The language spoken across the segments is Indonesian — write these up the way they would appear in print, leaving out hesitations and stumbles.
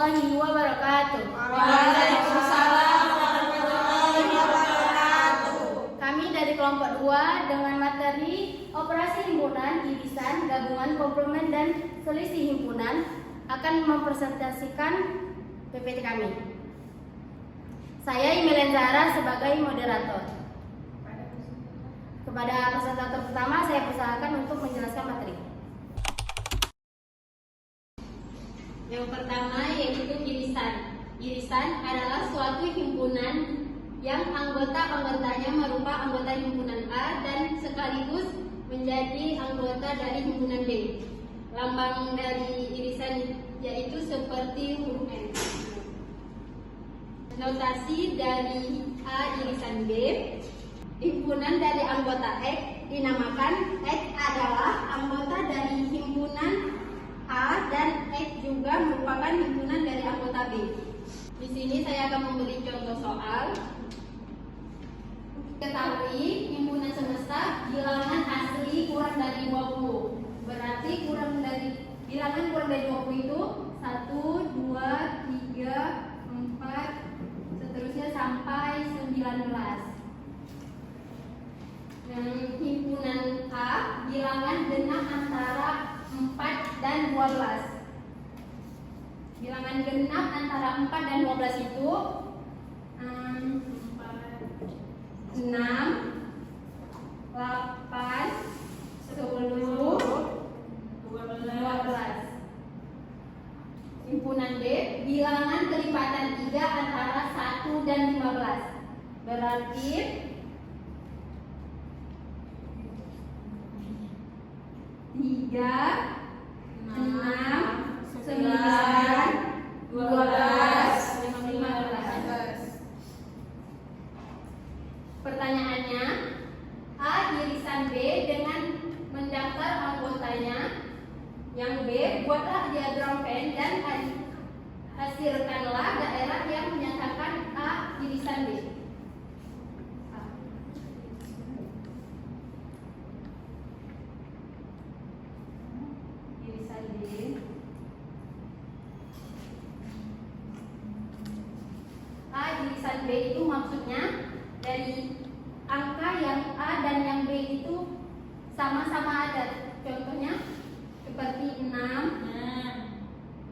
warahmatullahi wabarakatuh. Waalaikumsalam warahmatullahi wabarakatuh. Kami dari kelompok 2 dengan materi operasi himpunan, irisan, gabungan, komplement, dan selisih himpunan akan mempresentasikan PPT kami. Saya Imelin Zahra sebagai moderator. Kepada presentator pertama saya persilakan untuk menjelaskan materi. Yang pertama yaitu irisan. Irisan adalah suatu himpunan yang anggota-anggotanya merupakan anggota himpunan A dan sekaligus menjadi anggota dari himpunan B. Lambang dari irisan yaitu seperti huruf N. Notasi dari A irisan B. Himpunan dari anggota X dinamakan X adalah anggota dari himpunan A dan X juga merupakan himpunan dari anggota B. Di sini saya akan memberi contoh soal. Ketahui himpunan semesta bilangan asli kurang dari 20. Berarti bilangan kurang dari 20 itu 1, 2, 3, 4 seterusnya sampai 19. Himpunan A bilangan genap antara 4 dan 12. Bilangan genap antara 4 dan 12 itu 6, 8, 10, 12. Himpunan B bilangan kelipatan 3 antara 1 dan 15. Berarti 3, 6, 9, 12, 15. Pertanyaannya, A irisan B dengan mendaftar anggotanya. Yang B, buatlah diagram Venn dan hasilkanlah daerah yang menyatakan A irisan B. Irisan B itu maksudnya dari angka yang A dan yang B itu sama-sama ada. Contohnya seperti 6.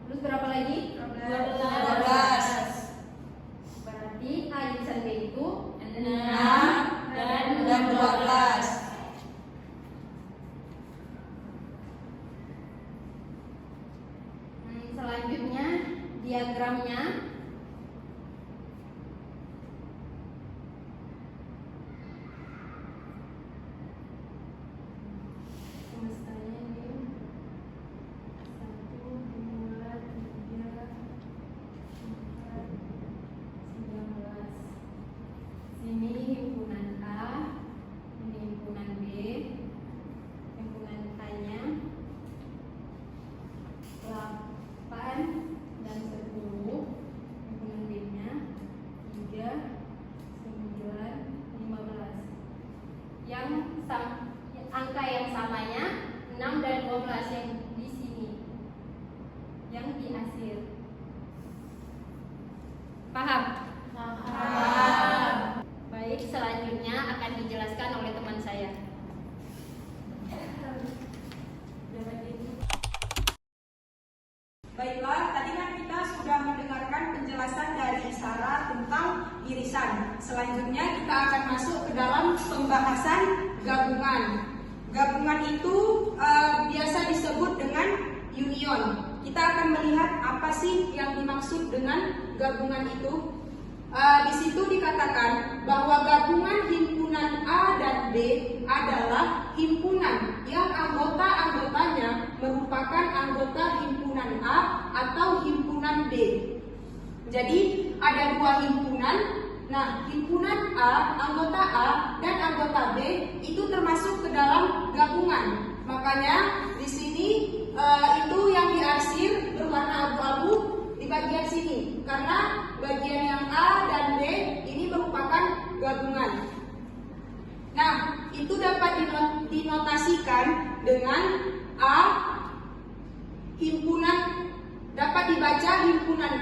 Terus berapa lagi? 12. Berarti A irisan B itu 6 dan 12. Selanjutnya diagramnya. Angka yang samanya 6 dan 12 yang di sini, yang di akhir. Paham? Paham. Baik, selanjutnya akan dijelaskan oleh teman saya. Baiklah, tadi kan kita sudah mendengarkan penjelasan dari Sarah tentang irisan. Selanjutnya kita akan masuk ke dalam pembahasan gabungan. Gabungan itu biasa disebut dengan union. Kita akan melihat apa sih yang dimaksud dengan gabungan itu. Di situ dikatakan bahwa gabungan himpunan A dan B adalah himpunan yang anggota-anggotanya merupakan anggota himpunan A atau himpunan B. Jadi ada dua himpunan. Nah, himpunan A, anggota A dan anggota B itu termasuk ke dalam gabungan. Makanya di sini itu yang diarsir berwarna abu-abu di bagian sini, karena bagian yang A dan B ini merupakan gabungan. Nah, itu dapat dinotasikan dengan A himpunan, dapat dibaca himpunan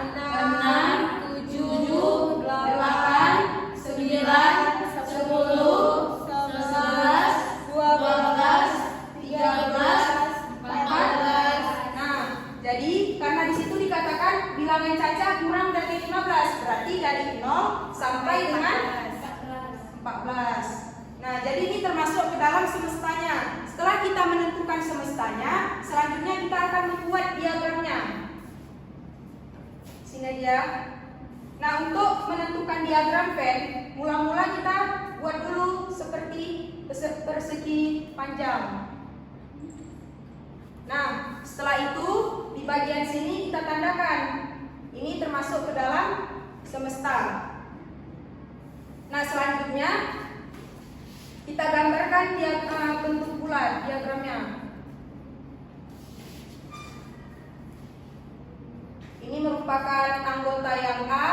7, 8, 9, 10, 11, 12, 13, 14. Nah, jadi karena di situ dikatakan bilangan Caca kurang dari 15, berarti dari 0 sampai dengan 14. Nah, jadi ini termasuk ke dalam semestanya. Setelah kita menentukan semestanya, selanjutnya kita akan membuat diagramnya. Sini aja. Nah, untuk menentukan diagram Venn, mula-mula kita buat dulu seperti persegi panjang. Nah, setelah itu di bagian sini kita tandakan. Ini termasuk ke dalam semesta. Nah, selanjutnya kita gambarkan bentuk bulat diagramnya. Ini merupakan anggota yang A,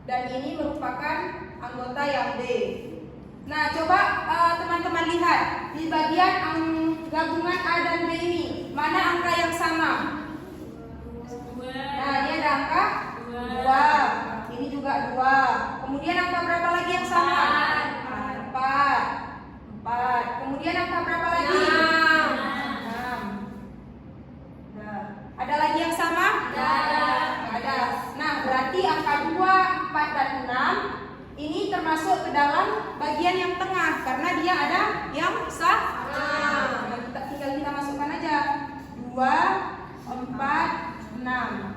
dan ini merupakan anggota yang B. Nah, coba teman-teman lihat di bagian gabungan A dan B ini, mana angka yang sama? Nah, ini ada angka 2. Ini juga 2. Kemudian angka berapa lagi yang sama? 4. Kemudian angka berapa lagi? 6. Nah, ada lagi yang sama? Ada. Nah, berarti angka 2, 4, dan 6 ini termasuk ke dalam bagian yang tengah karena dia ada yang sama. Nah, tinggal kita masukkan aja 2, 4, 6.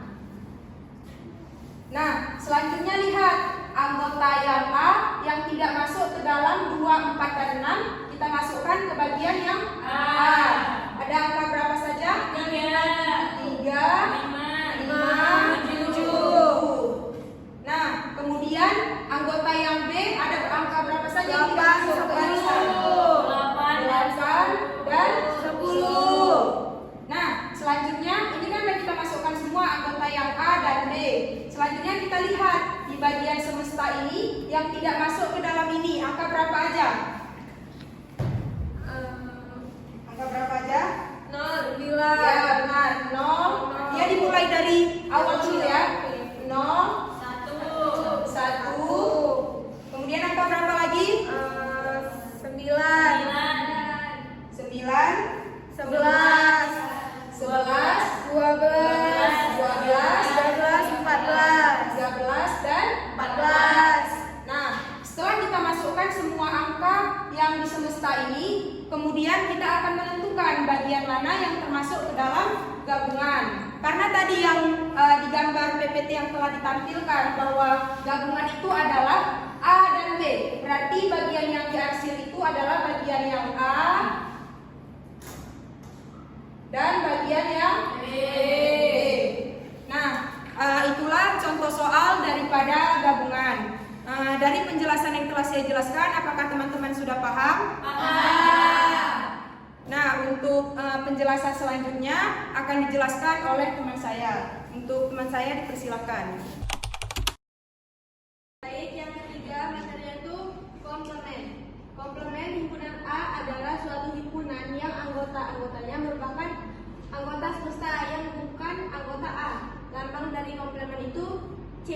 Nah, selanjutnya lihat anggota yang A yang tidak masuk ke dalam 2, 4, dan 6 kita masukkan ke bagian yang A. Ada angka berapa saja? 3, 5, 7. Nah, kemudian anggota yang B ada angka berapa saja? 8, dan 10. Nah, selanjutnya ini kan kita masukkan semua anggota yang A dan B. Selanjutnya kita lihat di bagian semesta ini yang tidak masuk ke dalam ini angka berapa aja? Angka berapa aja? 0, Ya, benar. 0. Dia dimulai dari awal dulu ya. 0, 1. Kemudian angka berapa lagi? 9, 11, 13, dan 14. Nah, setelah kita masukkan semua angka yang di semesta ini, kemudian kita akan menentukan bagian mana yang termasuk ke dalam gabungan. Karena tadi yang di gambar PPT yang telah ditampilkan bahwa gabungan itu adalah A dan B. Berarti bagian yang diarsir itu adalah bagian yang A dan bagian yang B. Nah, itulah contoh soal daripada gabungan. Dari penjelasan yang telah saya jelaskan, apakah teman-teman sudah paham? Nah, untuk penjelasan selanjutnya akan dijelaskan oleh teman saya. Untuk teman saya dipersilakan. Baik, yang ketiga materinya itu komplement. Komplement himpunan A adalah suatu himpunan yang anggota-anggotanya merupakan anggota semesta yang bukan anggota A. Lambang dari komplement itu C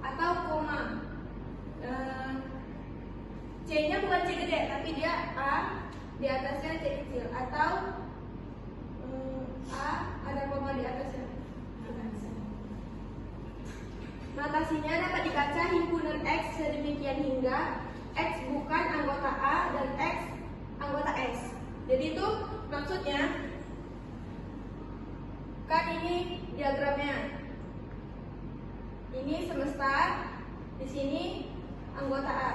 atau koma. C-nya bukan C gede, tapi dia A, di atasnya C kecil, atau A ada koma di atasnya. Notasinya dapat dibaca himpunan X sedemikian hingga X bukan anggota A dan X anggota S. Jadi itu maksudnya kan ini diagramnya. Ini semesta, di sini anggota A.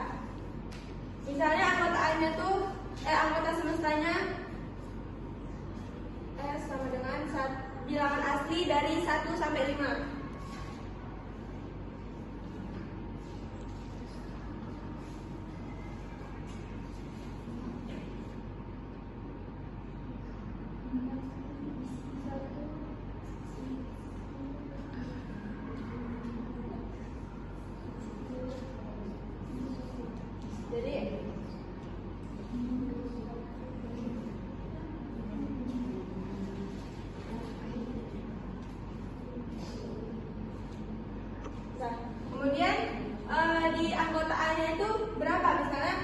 Misalnya anggota A-nya tuh anggota semestanya S sama dengan bilangan asli dari 1 sampai 5. Kemudian di anggota A-nya itu berapa? Misalnya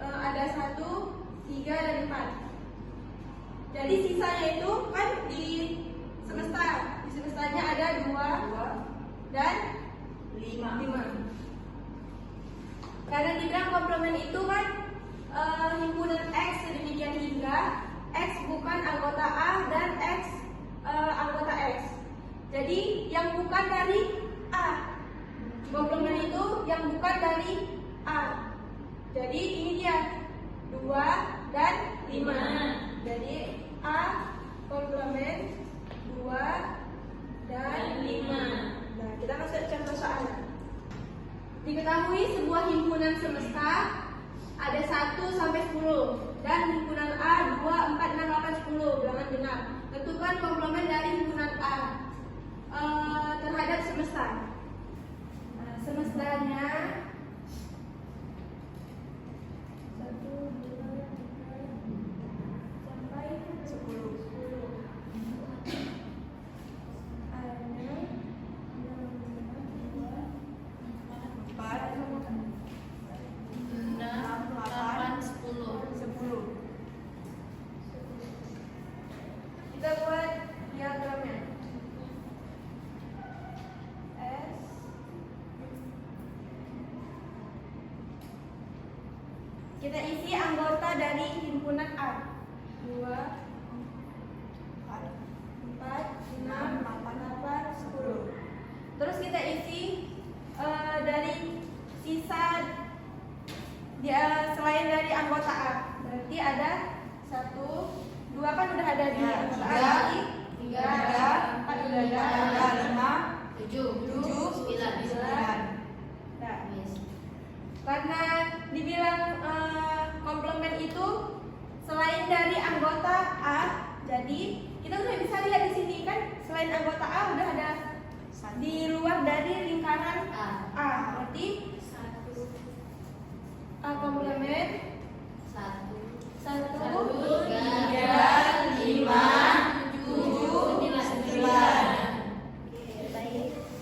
ada 1, 3, dan 4. Jadi sisanya itu kan di semesta. Di semestanya ada 2 dan 5. Karena dibilang komplement itu kan himpunan X sedemikian hingga X bukan anggota A dan X anggota X. Jadi yang bukan dari A, komplement itu yang bukan dari A. Jadi ini dia 2 dan 5. Jadi A komplement 2 dan 5. Nah, kita masuk contoh soalnya. Diketahui sebuah himpunan semesta ada 1 sampai 10 dan himpunan A 2, 4, 6, 8, 10 bilangan genap. Tentukan komplement dari himpunan A terhadap semesta. Kita isi anggota dari himpunan A. 2, 4, 5, 8, 10. Terus kita isi dari sisa selain dari anggota A. Berarti ada 1, 2 kan udah ada di anggota A. 3, 4 udah ada, 5, 7, 9. Nah, karena dibilang komplement itu selain dari anggota A, jadi kita udah bisa lihat di sini kan selain anggota A udah ada di luar dari lingkaran A. Berarti A komplement 1, 2, 3, 5, 7, 9.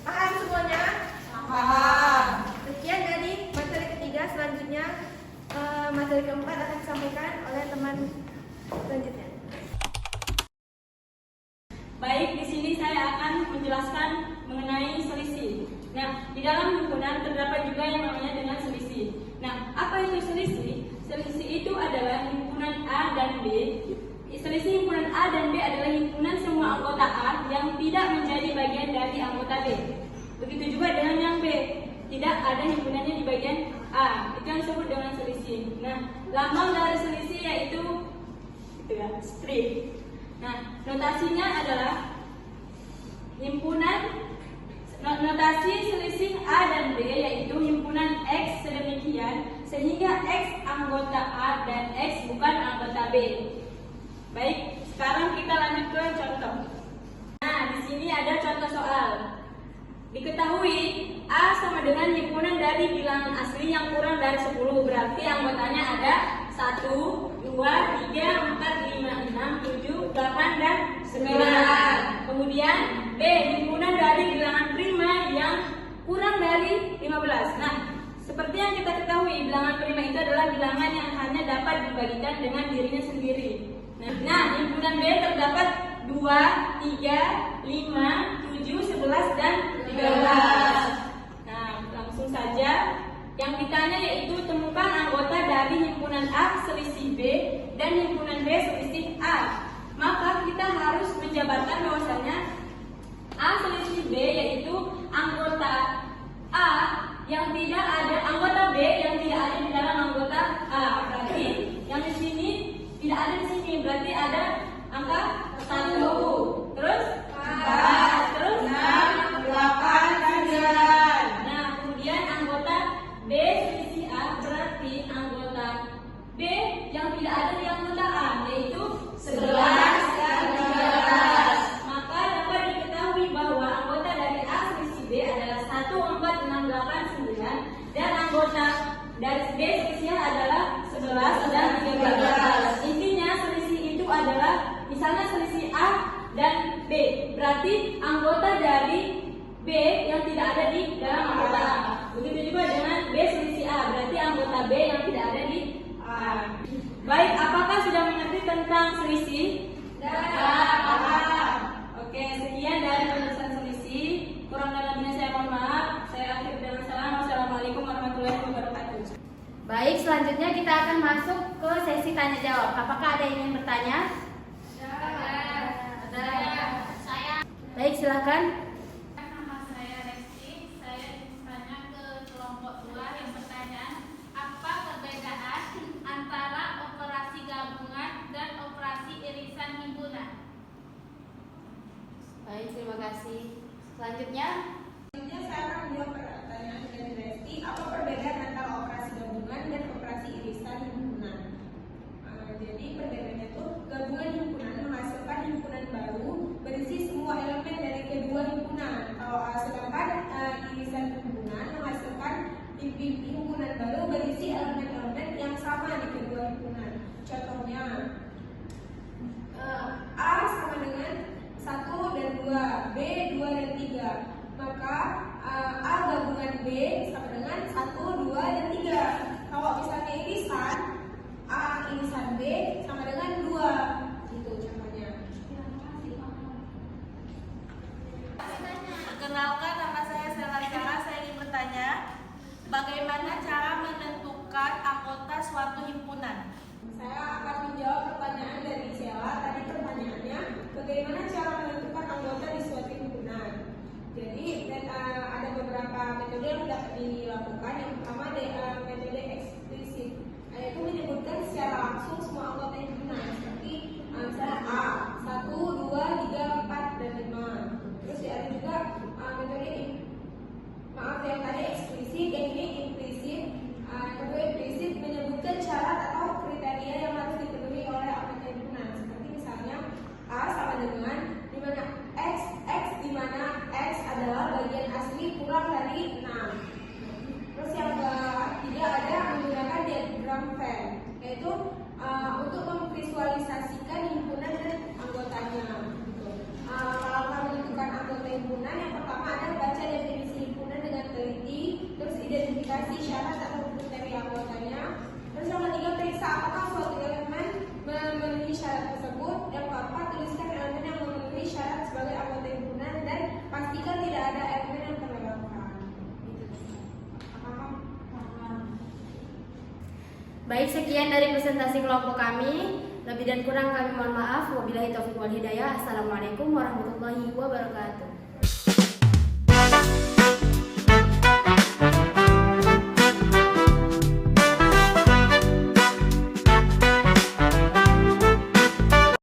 Paham semuanya? Paham. Sekian dari materi ketiga. Selanjutnya materi keempat akan disampaikan oleh teman selanjutnya. Baik, di sini saya akan menjelaskan mengenai selisih. Nah, di dalam himpunan terdapat juga yang namanya dengan selisih. Nah, apa itu selisih? Selisih itu adalah himpunan A dan B. Selisih himpunan A dan B adalah himpunan semua anggota A yang tidak menjadi bagian dari anggota B. Begitu juga dengan yang B, tidak ada himpunannya di bagian A. Itu yang disebut dengan selisih. Nah, lambang dari selisih yaitu strip. Nah, notasinya adalah himpunan. Notasi selisih A dan B yaitu himpunan X sedemikian sehingga X anggota A dan X bukan anggota B. Baik, sekarang kita lanjut ke contoh. Nah, di sini ada contoh soal. Diketahui A sama dengan himpunan dari bilangan asli yang kurang dari 10, berarti anggotanya ada 1, 2, 3, 4, 5, 6, 7, 8, dan 9. Kemudian B, himpunan dari bilangan prima yang kurang dari 15. Nah, seperti yang kita ketahui, bilangan prima itu adalah bilangan yang hanya dapat dibagikan dengan dirinya sendiri. Nah, himpunan B terdapat 2, 3, 5, 7, 11, dan 13. Nah, langsung saja. Yang ditanya yaitu temukan anggota dari himpunan A selisih B dan himpunan B selisih A. Maka kita harus menjabarkan bahwasanya A selisih B yaitu anggota A yang tidak ada, anggota B yang tidak ada di dalam anggota A. Berarti yang di sini tidak ada di sini, berarti ada angka 1, terus 4, terus 6, 8, dan 9. Nah, kemudian anggota B selisih A berarti anggota B yang tidak ada di anggota A yaitu 11 dan 13. Maka dapat diketahui bahwa anggota dari A selisih B adalah 1, 4, 6, 8, 9 dan anggota dari B selisih A adalah 11 dan 13. Intinya selisih itu adalah misalnya selisih A dan B, berarti anggota dari B yang tidak ada di dalam anggota A. Begitu juga dengan B selisih A, berarti anggota B yang tidak ada di A. Baik, apakah sudah mengerti tentang selisih? Paham. Oke, sekian dari penjelasan selisih. Kurang dan lebihnya saya mohon maaf. Saya akhiri dengan salam. Wassalamualaikum warahmatullahi wabarakatuh. Baik, selanjutnya kita akan masuk ke sesi tanya jawab. Apakah ada yang ingin bertanya? Ada. Baik, silakan. Nama saya Resti, saya ingin tanya ke kelompok 2 yang bertanya, apa perbedaan antara operasi gabungan dan operasi irisan himpunan? Baik, terima kasih. Selanjutnya, Selanjutnya saya akan menjawab pertanyaan dari Resti. Apa perbedaan antara operasi gabungan dan operasi irisan himpunan? Jadi perbedaannya itu gabungan himpunan menghasilkan himpunan baru berisi semua elemen dari kedua himpunan. Kalau sedangkan irisan himpunan menghasilkan himpunan baru berisi elemen-elemen yang sama di kedua himpunan. Contohnya A sama dengan 1 dan 2, B 2 dan 3. Maka A gabungan B sama dengan 1, 2, dan 3. Kalau misalnya irisan A irisan B sama dengan 2. Gitu contohnya. Perkenalkan, nama saya Sela Sarah. Saya ingin bertanya, bagaimana cara menentukan bukan anggota suatu himpunan? Saya akan menjawab pertanyaan dari Sheila. Tadi pertanyaannya, bagaimana cara menentukan anggota di suatu himpunan? Jadi ada beberapa metode yang dapat dilakukan. Yang pertama metode eksplisit, yaitu menyebutkan secara langsung semua anggota himpunan seperti misalnya A, 1, 2, 3, 4, dan 5. Terus ada juga metode yang tadi eksplisit, yang ini implisit. Metode implisit menyebutkan syarat atau kriteria yang harus dipenuhi oleh anggota himpunan. Seperti misalnya A sama dengan di mana X di mana X adalah bagian asli kurang dari 6. Terus yang ketiga ada menggunakan diagram Venn, yaitu untuk memvisualisasikan himpunan dan anggotanya. Kalau kita menentukan anggota himpunan, yang pertama ada baca definisi himpunan dengan teliti, terus identifikasi syarat atau kriteria anggotanya. Terus yang ketiga periksa apakah suatu elemen memenuhi syarat tersebut. Yang keempat tuliskan elemen yang memenuhi syarat sebagai anggota himpunan dan pastikan tidak ada elemen yang terlewatkan. Baik, sekian dari presentasi kelompok kami. Lebih dan kurang kami mohon maaf. Wabillahi taufiq wal hidayah. Assalamualaikum warahmatullahi wabarakatuh.